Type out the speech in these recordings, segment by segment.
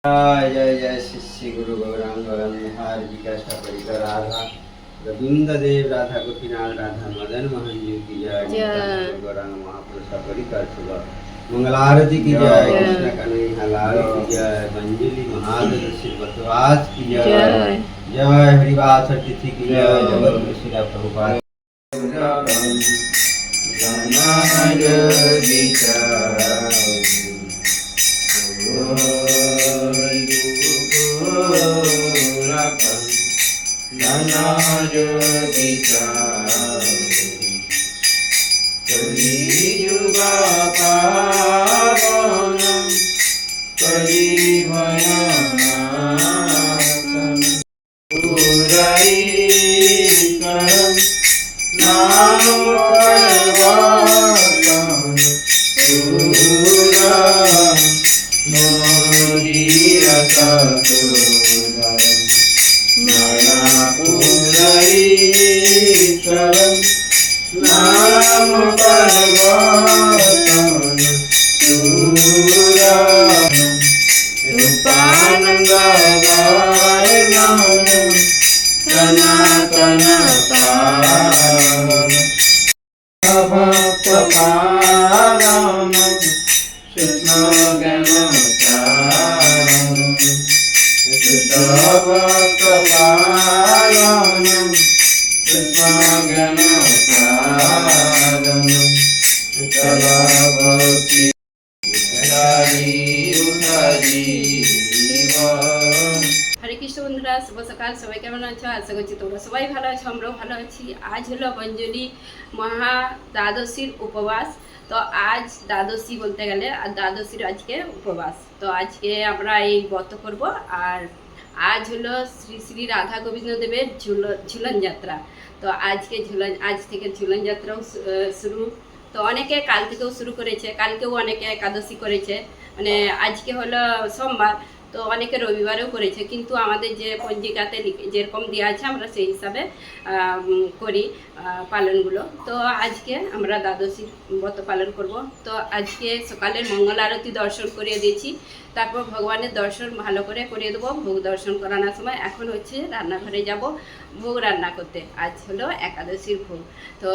जय जय जय श्री श्री गुरु गौरांग गौरांग विकास परिकर राधा गोविंद देव राधा गोपीनाथ राधा मदन मोहन जी की जय गौरांग महापुरुष परिकर सुबह मंगल आरती की जय कृष्ण कन्हैया लाल की जय मंजलि महादेव श्री बसवास की जय जय हरिवास तिथि की जय जगत गुरु श्री प्रभुपाद হরে কৃষ্ণ বন্ধুরা, শুভ সকাল। সবাই কেমন আছো? আশা করছি তোমরা সবাই ভালো আছো, আমরাও ভালো আছি। আজ হলো অঞ্জলি মহা দ্বাদশীর উপবাস। তো আজ দ্বাদশী বলতে গেলে আর দ্বাদশীর আজকে উপবাস। তো আজকে আমরা এই ব্রত করব। আর আজ হলো শ্রী শ্রী রাধা গোবিন্দ দেবের ঝুলন যাত্রা। তো আজ থেকে ঝুলন যাত্রাও শুরু। তো অনেকে কাল থেকেও শুরু করেছে, কালকেও অনেকে একাদশী করেছে, মানে আজকে হলো সোমবার, তো অনেকে রবিবারেও করেছে। কিন্তু আমাদের যে পঞ্জিকাতে যেরকম দেওয়া আছে আমরা সেই হিসাবে করি পালনগুলো। তো আজকে আমরা দ্বাদশীর ব্রত পালন করব। তো আজকে সকালের মঙ্গল আরতি দর্শন করিয়ে দিয়েছি, তারপর ভগবানের দর্শন ভালো করে করিয়ে দেবো ভোগ দর্শন করানোর সময়। এখন হচ্ছে রান্নাঘরে যাব ভোগ রান্না করতে। আজ হলো একাদশীর ভোগ। তো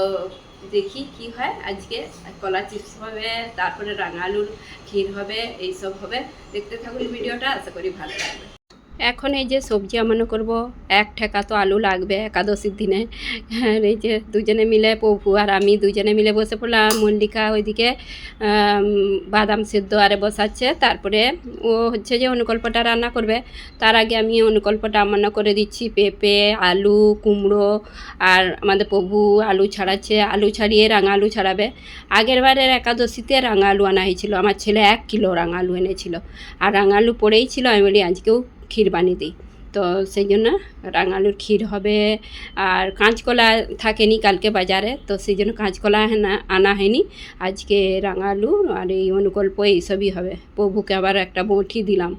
দেখি কি হয়। আজকে কলা চিপস হবে, তারপরে রাঙালুর ক্ষীর হবে, এইসব হবে। দেখতে থাকুন ভিডিওটা, আশা করি ভালো লাগবে। এখন এই যে সবজি আমানো করব, এক ঠেকা তো আলু লাগবে একাদশীর দিনে। এই যে দুজনে মিলে, প্রভু আর আমি দুজনে মিলে বসে পড়লাম। মল্লিকা ওইদিকে বাদাম সেদ্ধ আরে বসাচ্ছে, তারপরে ও হচ্ছে যে অনুকল্পটা রান্না করবে। তার আগে আমি অনুকল্পটা আমানো করে দিচ্ছি। পেঁপে, আলু, কুমড়ো, আর আমাদের প্রভু আলু ছাড়াচ্ছে। আলু ছাড়িয়ে রাঙা আলু ছাড়াবে। আগের বারের একাদশীতে রাঙা আলু আনা হয়েছিল, আমার ছেলে 1 কিলো রাঙা আলু এনেছিল। আর রাঙা আলু পড়েই ছিল, আমি বলি আজকেও ক্ষীর বানিয়ে দিই। তো সেই জন্য রাঙালুর ক্ষীর হবে। আর কাঁচকলা থাকেনি কালকে বাজারে, তো সেই জন্য কাঁচকলা আনা হয়নি। আজকে রাঙালু আর এই অনুকল্প এইসবই হবে। প্রভুকে আবার একটা বঁটি দিলাম,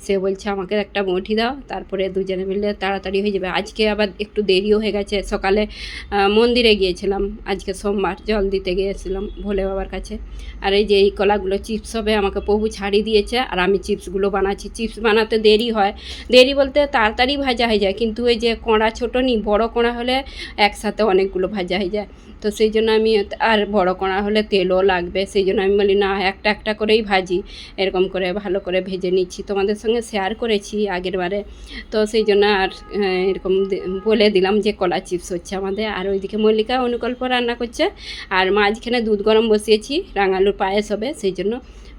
সে বলছে আমাকে একটা বঁটি দাও, তারপরে দুজনে মিলে তাড়াতাড়ি হয়ে যাবে। আজকে আবার একটু দেরিও হয়ে গেছে। সকালে মন্দিরে গিয়েছিলাম, আজকে সোমবার, জল দিতে গিয়েছিলাম ভোলে বাবার কাছে। আর এই যে এই কলাগুলো চিপস হবে, আমাকে প্রভু ছাড়িয়ে দিয়েছে আর আমি চিপসগুলো বানাচ্ছি। চিপস বানাতে দেরি হয়, দেরি বলতে তাড়াতাড়ি ভাজা হয়ে যায়, কিন্তু এই যে কোঁড়া ছোটো নি, বড় কোঁড়া হলে একসাথে অনেকগুলো ভাজা হয়ে যায়। তো সেই জন্য আমি, আর বড় কোঁড়া হলে তেলও লাগবে, সেই জন্য আমি বলি না, একটা একটা করেই ভাজি। এরকম করে ভালো করে ভেজে নিচ্ছি, তোমাদের সঙ্গে শেয়ার করেছি আগের বারে। তো সেই জন্য আর এরকম বলে দিলাম যে কলা চিপস হচ্ছে আমাদের। আর ওইদিকে মল্লিকা অনুকল্প রান্না করছে, আর মাঝখানে দুধ গরম বসিয়েছি, রাঙালুর পায়েস হবে, সেই জন্য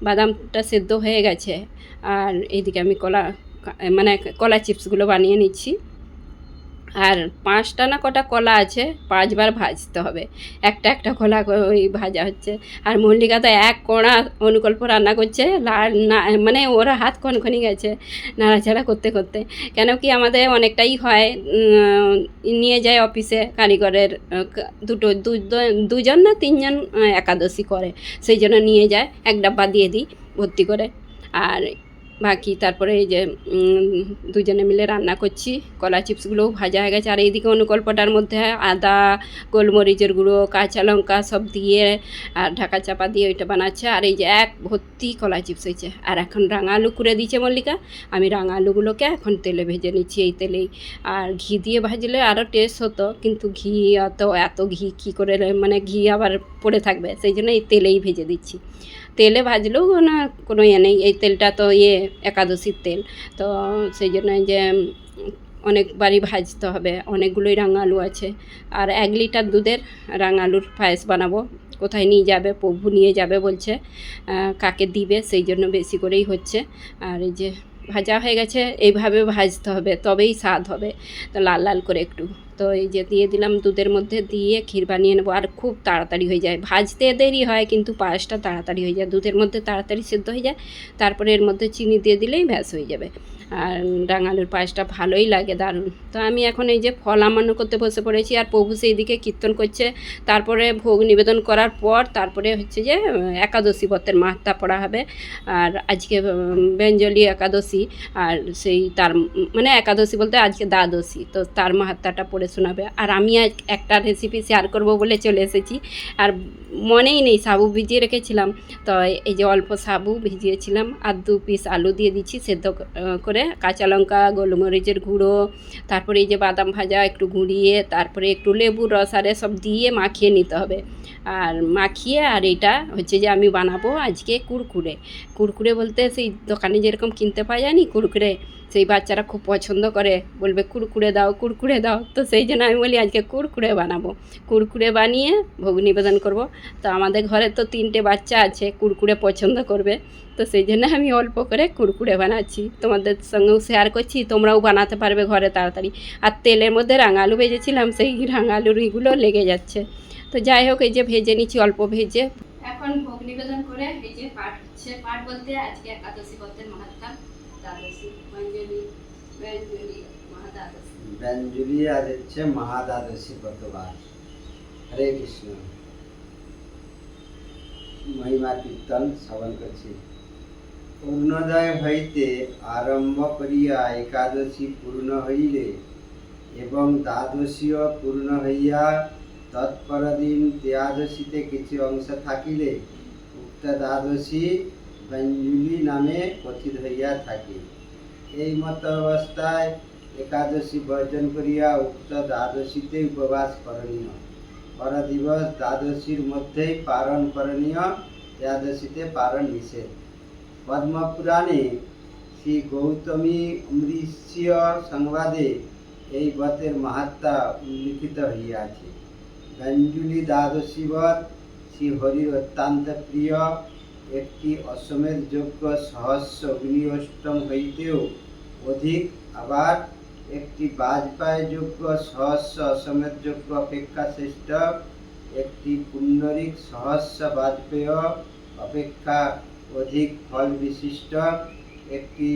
বাদামটা সেদ্ধ হয়ে গেছে। আর এইদিকে আমি কলা চিপসগুলো বানিয়ে নিচ্ছি। আর 5টা না কটা কলা আছে, 5বার ভাজতে হবে। একটা একটা কলা ওই ভাজা হচ্ছে। আর মল্লিকা তো 1 কোণা অনুকল্প রান্না করছে, না মানে ওরা হাত খনখনি গেছে নাড়াচাড়া করতে করতে। কেন কি আমাদের অনেকটাই হয়, নিয়ে যায় অফিসে কারিগরের দুজন না 3জন একাদশী করে, সেই জন্য নিয়ে যায়, 1 ডাব্বা দিয়ে দিই ভর্তি করে। আর বাকি তারপরে এই যে দুজনে মিলে রান্না করছি, কলা চিপসগুলোও ভাজা হয়ে গেছে। আর এইদিকে অনুকল্পটার মধ্যে আদা, গোলমরিচের গুঁড়ো, কাঁচা লঙ্কা সব দিয়ে আর ঢাকা চাপা দিয়ে ওইটা বানাচ্ছে। আর এই যে এক ভর্তি কলা চিপস হয়েছে। আর এখন রাঙা আলু করে দিয়েছে মল্লিকা, আমি রাঙা আলুগুলোকে এখন তেলে ভেজে নিচ্ছি এই তেলেই। আর ঘি দিয়ে ভাজলে আরও টেস্ট হতো, কিন্তু ঘি এত ঘি কী করে, মানে ঘি আবার পড়ে থাকবে, সেই জন্য এই তেলেই ভেজে দিচ্ছি। তেলে ভাজলেও না কোনো ইয়ে নেই, এই তেলটা তো একাদশীর তেল, তো সেই জন্য যে অনেকবারই ভাজতে হবে। অনেকগুলোই রাঙা আলু আছে। আর 1 লিটার দুধের রাঙা আলুর পায়েস বানাবো। কোথায় নিয়ে যাবে, প্রভু নিয়ে যাবে বলছে, কাকে দিবে, সেই জন্য বেশি করেই হচ্ছে। আর এই যে ভাজা হয়ে গেছে, এইভাবে ভাজতে হবে তবেই স্বাদ হবে, তো লাল লাল করে একটু। তো এই যে দিয়ে দিলাম দুধের মধ্যে, দিয়ে ক্ষীর বানিয়ে নেবো। আর খুব তাড়াতাড়ি হয়ে যায়, ভাজতে দেরি হয় কিন্তু পায়েসটা তাড়াতাড়ি হয়ে যায়, দুধের মধ্যে তাড়াতাড়ি সেদ্ধ হয়ে যায়। তারপরে এর মধ্যে চিনি দিয়ে দিলেই ব্যাস হয়ে যাবে। আর রাঙালুর পায়েসটা ভালোই লাগে, দারুণ। তো আমি এখন এই যে ফল আমান্য করতে বসে পড়েছি, আর প্রভু সেই দিকে কীর্তন করছে। তারপরে ভোগ নিবেদন করার পর তারপরে হচ্ছে যে একাদশী ব্রতের মাহাত্ম্য পড়া হবে। আর আজকে বেঞ্জলি একাদশী, আর সেই তার মানে একাদশী বলতে আজকে দ্বাদশী, তো তার মাহাত্ম্যটা পড়ে শোনাবে। আর আমি আজ একটা রেসিপি শেয়ার করব বলে চলে এসেছি, আর মনেই নেই, সাবু ভিজিয়ে রেখেছিলাম। তো এই যে অল্প সাবু ভিজিয়েছিলাম, আর 2 পিস আলু দিয়ে দিচ্ছি সেদ্ধ করে, কাঁচা লঙ্কা, গোলমরিচের গুঁড়ো, তারপরে এই যে বাদাম ভাজা একটু গুঁড়িয়ে, তারপরে একটু লেবুর রস আর সব দিয়ে মাখিয়ে নিতে হবে। আর মাখিয়ে, আর এটা হচ্ছে যে আমি বানাবো আজকে কুরকুরে বলতে সেই দোকানে যেরকম কিনতে পাওয়া যায়নি কুরকুরে, সেই বাচ্চারা খুব পছন্দ করে, বলবে কুরকুরে দাও। তো সেই জন্য আমি বলি আজকে কুরকুরে বানাবো, কুরকুরে বানিয়ে ভোগ নিবেদন করব। তো আমাদের ঘরে তো 3টে বাচ্চা আছে, কুরকুরে পছন্দ করবে, তো সেই জন্য আমি অল্প করে কুরকুরে বানাচ্ছি, তোমাদের সঙ্গেও শেয়ার করছি, তোমরাও বানাতে পারবে ঘরে তাড়াতাড়ি। আর তেলের মধ্যে রাঙা আলু ভেজেছিলাম, সেই রাঙা আলুর এইগুলো লেগে যাচ্ছে। তো যাই হোক, এই যে ভেজে নিচ্ছি অল্প ভেজে। এখন ভোগ নিবেদন করে এই যে পাঠ হচ্ছে, পাঠ বলতে আজকে একাদশী ব্রতের মাহাত্ম্য, দ্বাদশী ব্যঞ্জলি মহাদ্বাদশী। ব্যঞ্জলি আজ হচ্ছে মহাদ্বাদশী ব্রতবার। হরে কৃষ্ণ। মহিমা কীর্তন শ্রবণ করছি। অরুণোদয় হইতে আরম্ভ করিয়া একাদশী পূর্ণ হইলে এবং দ্বাদশীও পূর্ণ হইয়া তৎপর দিন ত্রয়োদশীতে কিছু অংশ থাকিলে উক্ত দ্বাদশী ব্যঞ্জলি নামে কথিত হইয়া থাকে। এই মত অবস্থায় একাদশী বর্জন করিয়া উক্ত দ্বাদশীতে উপবাস করণীয়। পর দিবস দ্বাদশীর মধ্যেই পারণ করণীয়, ত্রয়োদশীতে পারণ নিষেধ। পদ্মপুরাণে শ্রী গৌতমী অমৃষ্য সংবাদে এই ব্রতের মাহাত্ম্য উল্লিখিত হইয়াছে। ব্যঞ্জলি দ্বাদশী ব্রত শ্রী হরির অত্যন্ত প্রিয়, একটি অশ্বমেধ যজ্ঞ সহস্র অগ্নি অষ্টম হইতেও অধিক, আবার একটি বাজপায় যজ্ঞ সহস্র অশ্বমেধ যজ্ঞ অপেক্ষা শ্রেষ্ঠ, একটি পুণ্ডরিক সহস্র বাজপেয় অপেক্ষা অধিক ফল বিশিষ্ট, একটি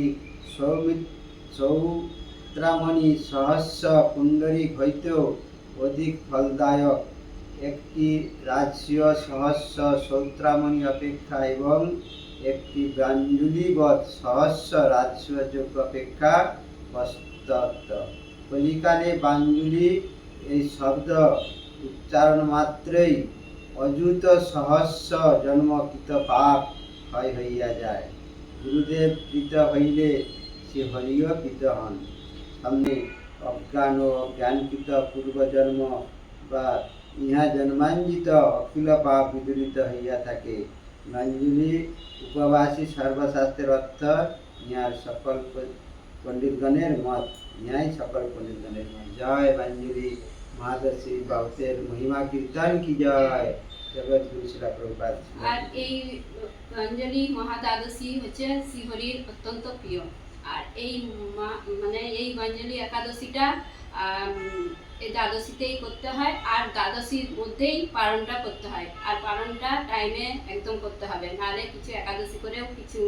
সৌত্রামণি সহস্র পুণ্ডরিক হইতেও অধিক ফলদায়ক, একটি রাজসূয় সহস্র সৌত্রামণি অপেক্ষা এবং একটি ব্যঞ্জলিবৎ সহস্র রাজসূয় যজ্ঞ অপেক্ষা কষ্টতর। কলিকালে ব্যঞ্জলি এই শব্দ উচ্চারণ মাত্রই অযুত সহস্র জন্মকৃত পাপ ক্ষয় হইয়া যায়। গুরুদেব প্রীত হইলে শ্রী হরিও প্রীত হন। সামনে অজ্ঞান ও জ্ঞানকৃত পূর্বজন্ম বা ইহা জন্মাঞ্জিত অখিল পাপ বিদূরিত হইয়া থাকে। ব্যঞ্জলি উপবাসী সর্বশাস্ত্রের অর্থ, ইহার সকল পণ্ডিতগণের মত, ইহাই সকল পণ্ডিতগণের মত। জয় ব্যঞ্জলি মহাদশী ব্রতের মহিমা কীর্তন কি জয়। জগৎ গুরু শিলা প্রভুপাদ। আর এই ব্যঞ্জলি মহাদ্বাদশী হচ্ছে শ্রীহরির অত্যন্ত প্রিয়। আর এই মানে এই ব্যঞ্জলি একাদশীটা এই দ্বাদশীতেই করতে হয়, আর দ্বাদশীর মধ্যেই পারণটা করতে হয়। আর পারণটা টাইমে একদম করতে হবে, নাহলে কিছু একাদশী করেও কিছু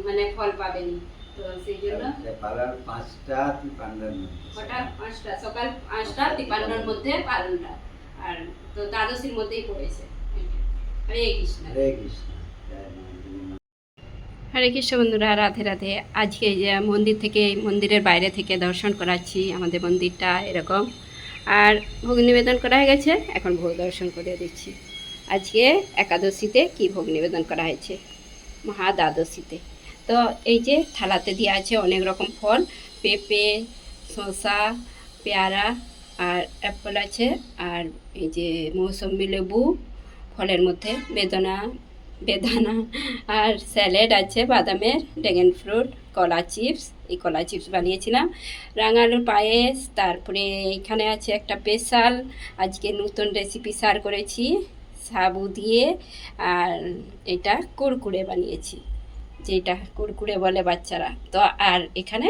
মানে ফল পাবেনি। তো সেই জন্য পালন 5টা-53 সকাল 5টা-53 মধ্যে পালনটা, আর তো দ্বাদশীর মধ্যেই পড়েছে। হরে কৃষ্ণ। হরে কৃষ্ণ। হরে কৃষ্ণ বন্ধুরা, রাধে রাধে। আজকে এই যে মন্দির থেকে, মন্দিরের বাইরে থেকে দর্শন করাচ্ছি আমাদের মন্দিরটা এরকম। আর ভোগ নিবেদন করা হয়ে গেছে, এখন ভোগ দর্শন করে দিচ্ছি। আজকে একাদশীতে কি ভোগ নিবেদন করা হয়েছে, মহা দ্বাদশীতে। তো এই যে থালাতে দেওয়া আছে অনেক রকম ফল, পেঁপে, শসা, পেয়ারা আর অ্যাপল আছে। আর এই যে মৌসম্বি লেবু, ফলের মধ্যে বেদানা আর স্যালাড আছে বাদামের, ড্রাগন ফ্রুট, কলা চিপস। এই কলা চিপস বানিয়েছিলাম, রাঙালুর পায়েস। তারপরে এখানে আছে একটা স্পেশাল আজকে নতুন রেসিপি শেয়ার করেছি সাবু দিয়ে। আর এটা কুরকুরে বানিয়েছি, যেটা কুরকুরে বলে বাচ্চারা। তো আর এখানে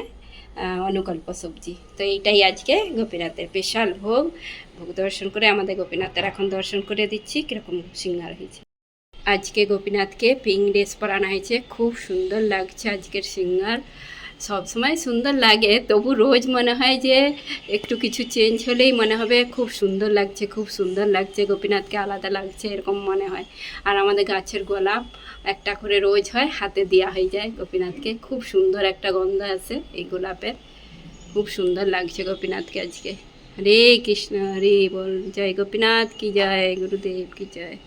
অনুকল্প সবজি। তো এইটাই আজকে গোপীনাথের স্পেশাল ভোগ। ভোগ দর্শন করে আমাদের গোপীনাথের এখন দর্শন করে দিচ্ছি কীরকম সিঙ্গার হয়েছে। আজকে গোপীনাথকে পিঙ্ক ড্রেস পরানো হয়েছে, খুব সুন্দর লাগছে আজকের সিঙ্গার। সবসময় সুন্দর লাগে, তবু রোজ মনে হয় যে একটু কিছু চেঞ্জ হলেই মনে হবে খুব সুন্দর লাগছে, খুব সুন্দর লাগছে, গোপীনাথকে আলাদা লাগছে, এরকম মনে হয়। আর আমাদের গাছের গোলাপ একটা করে রোজ হয়, হাতে দেওয়া হয়ে যায় গোপীনাথকে। খুব সুন্দর একটা গন্ধ আসে এই গোলাপের, খুব সুন্দর লাগছে গোপীনাথকে আজকে। হরে কৃষ্ণ, হরে বল, জয় গোপীনাথ কি জয়, গুরুদেব কি জয়।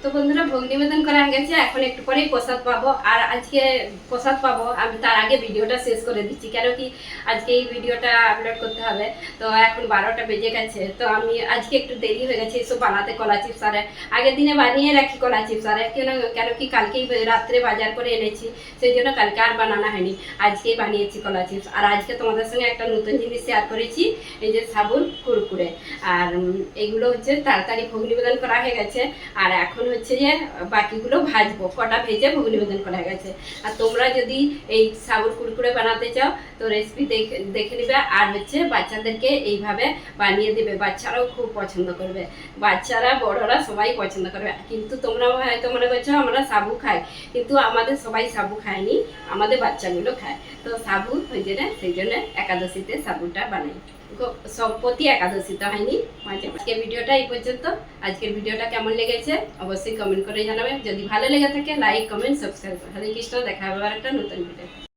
তো বন্ধুরা, ভোগ নিবেদন করা হয়ে গেছে, এখন একটু পরেই প্রসাদ পাবো। আর আজকে প্রসাদ পাবো, আমি তার আগে ভিডিওটা শেষ করে দিচ্ছি, কেন কি আজকে এই ভিডিওটা আপলোড করতে হবে। তো এখন 12টা বেজে গেছে, তো আমি আজকে একটু দেরি হয়ে গেছে এসব বানাতে। কলা চিপস আর আগের দিনে বানিয়ে রাখি কলা চিপস আর, কেন কি কালকেই রাত্রে বাজার করে এনেছি, সেই জন্য কালকে আর বানানো হয়নি, আজকেই বানিয়েছি কলা চিপস। আর আজকে তোমাদের সঙ্গে একটা নতুন জিনিস শেয়ার করেছি, এই যে সাবুর কুরকুরে। আর এগুলো হচ্ছে তাড়াতাড়ি ভোগ নিবেদন করা হয়ে গেছে। আর এখন হচ্ছে যে বাকিগুলো ভাজবো, কটা ভেজে ভোগ নিবেদন করা গেছে। আর তোমরা যদি এই সাবুর কুরকুরে বানাতে চাও তো রেসিপি দেখে নিবে। আর হচ্ছে বাচ্চাদেরকে এইভাবে বানিয়ে দেবে, বাচ্চারাও খুব পছন্দ করবে, বাচ্চারা বড়রা সবাই পছন্দ করবে। কিন্তু তোমরা হয়তো মনে করছো আমরা সাবু খাই, কিন্তু আমাদের সবাই সাবু খায়নি, আমাদের বাচ্চাগুলো খায়। তো সাবু ওই জন্য, সেই জন্য একাদশীতে সাবুটা বানাই, সব প্রতি একাদশীতে হয়নি, মাঝে। আজকের ভিডিওটা এই পর্যন্ত। আজকের ভিডিওটা কেমন লেগেছে অবশ্যই কমেন্ট করে জানাবে। যদি ভালো লেগে থাকে লাইক, কমেন্ট, সাবস্ক্রাইব। হরে কৃষ্ণ, দেখা হবে আবার একটা নতুন ভিডিও।